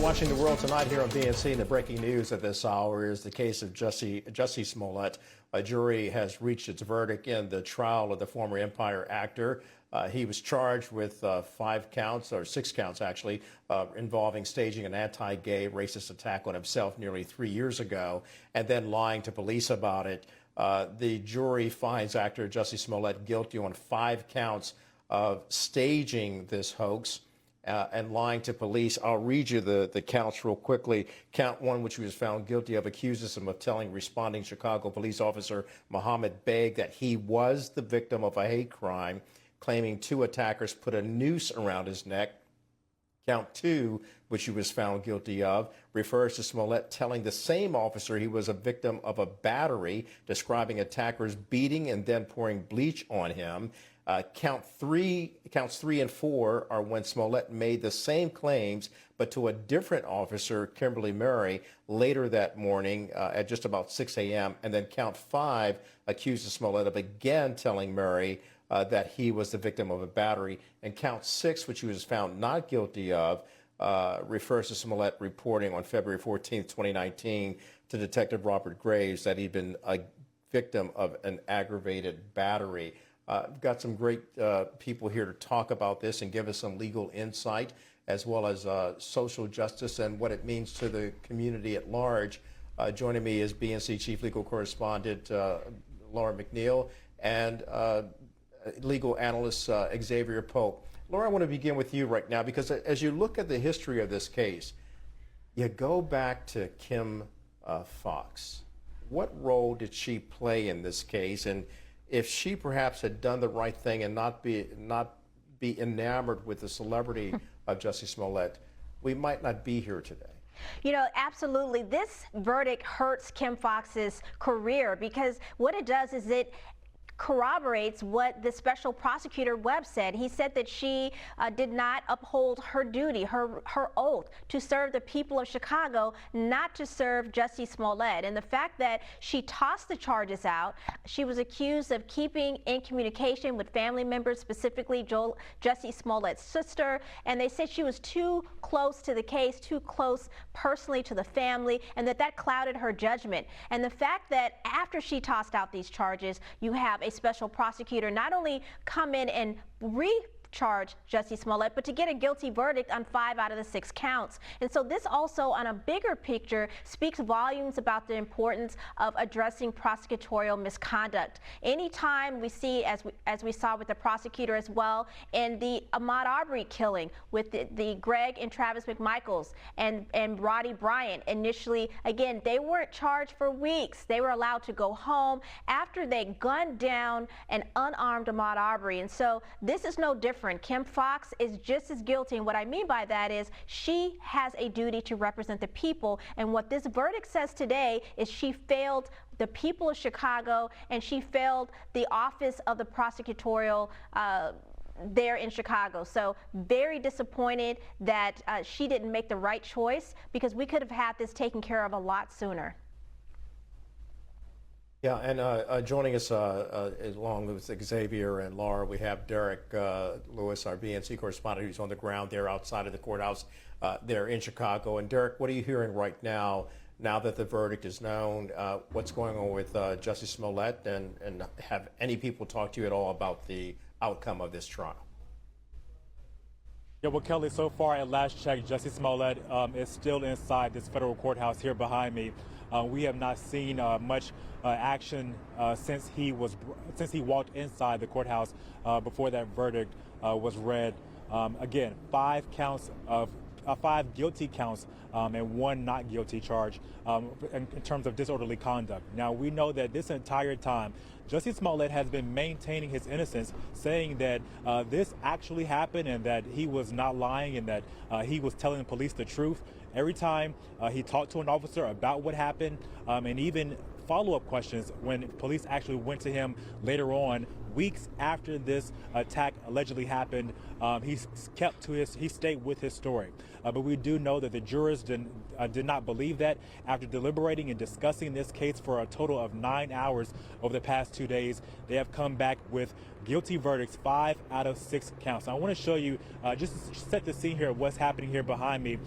watching The World Tonight here on BNC, and the breaking news at this hour is the case of Jussie Smollett. A jury has reached its verdict in the trial of the former Empire actor. He was charged with 5 counts, or 6 counts actually, involving staging an anti-gay racist attack on himself nearly 3 years ago and then lying to police about it. The jury finds actor Jussie Smollett guilty on 5 counts of staging this hoax and lying to police. I'll read you the counts real quickly. Count 1, which he was found guilty of, accuses him of telling responding Chicago police officer Mohammed Beg that he was the victim of a hate crime, claiming 2 attackers put a noose around his neck. Count 2, which he was found guilty of, refers to Smollett telling the same officer he was a victim of a battery, describing attackers beating and then pouring bleach on him. Counts 3 and 4 are when Smollett made the same claims, but to a different officer, Kimberly Murray, later that morning at just about 6 a.m. And then count 5 accuses Smollett of again telling Murray that he was the victim of a battery. And count 6, which he was found not guilty of, refers to Smollett reporting on February 14th, 2019 to Detective Robert Graves that he'd been a victim of an aggravated battery. We've got some great people here to talk about this and give us some legal insight, as well as social justice and what it means to the community at large. Joining me is BNC Chief Legal Correspondent Laura McNeil and legal analyst Xavier Pope. Laura, I want to begin with you right now, because as you look at the history of this case, you go back to Kim Foxx. What role did she play in this case? And if she perhaps had done the right thing and not be enamored with the celebrity of Jussie Smollett, we might not be here today. You know, absolutely. This verdict hurts Kim Foxx's career, because what it does is it corroborates what the special prosecutor Webb said. He said that she did not uphold her duty, her oath to serve the people of Chicago, not to serve Jussie Smollett. And the fact that she tossed the charges out, she was accused of keeping in communication with family members, specifically Jussie Smollett's sister, and they said she was too close to the case, too close personally to the family, and that clouded her judgment. And the fact that after she tossed out these charges, you have a special prosecutor not only come in and recharge Jussie Smollett, but to get a guilty verdict on 5 out of the 6 counts. And so this also, on a bigger picture, speaks volumes about the importance of addressing prosecutorial misconduct. Anytime we see, as we saw with the prosecutor as well, in the Ahmaud Arbery killing with the Greg and Travis McMichaels and Roddy Bryant, initially, again, they weren't charged for weeks. They were allowed to go home after they gunned down an unarmed Ahmaud Arbery. And so this is no different. Kim Foxx is just as guilty, and what I mean by that is she has a duty to represent the people, and what this verdict says today is she failed the people of Chicago, and she failed the office of the prosecutorial there in Chicago. So very disappointed that she didn't make the right choice, because we could have had this taken care of a lot sooner. Yeah, and joining us along with Xavier and Laura, we have Derek Lewis, our BNC correspondent, who's on the ground there outside of the courthouse there in Chicago. And Derek, what are you hearing right now that the verdict is known? What's going on with Jussie Smollett, and have any people talked to you at all about the outcome of this trial? Yeah, well, Kelly, so far at last check, Jussie Smollett is still inside this federal courthouse here behind me. We have not seen much action since he walked inside the courthouse before that verdict was read. Again, 5 guilty counts and 1 not guilty charge in terms of disorderly conduct. Now, we know that this entire time, Jussie Smollett has been maintaining his innocence, saying that this actually happened and that he was not lying and that he was telling police the truth. Every time he talked to an officer about what happened, and even follow-up questions when police actually went to him later on weeks after this attack allegedly happened, he stayed with his story. But we do know that the jurors did not believe that. After deliberating and discussing this case for a total of 9 hours over the past 2 days, they have come back with guilty verdicts, 5 out of 6 counts. Now, I want to show you, just to set the scene here of what's happening here behind me.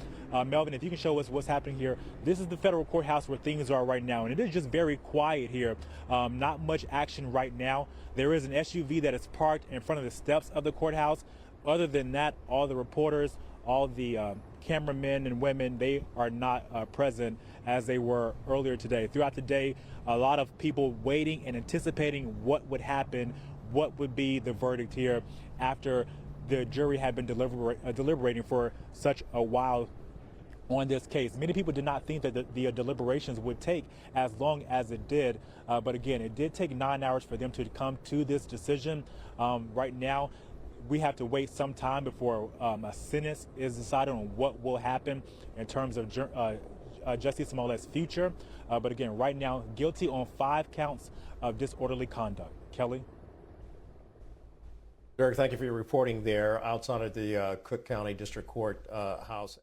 Melvin, if you can show us what's happening here. This is the federal courthouse where things are right now, and it is just very quiet here. Not much action right now. There is an SUV that is parked in front of the steps of the courthouse. Other than that, all the reporters, all the cameramen and women, they are not present as they were earlier today. Throughout the day, a lot of people waiting and anticipating what would happen, what would be the verdict here after the jury had been deliberating for such a while on this case. Many people did not think that the deliberations would take as long as it did, but again, it did take 9 hours for them to come to this decision. Right now, we have to wait some time before a sentence is decided on what will happen in terms of Jussie Smollett's future. But again, right now, guilty on 5 counts of disorderly conduct. Kelly? Derek, thank you for your reporting there outside of the Cook County District Court House.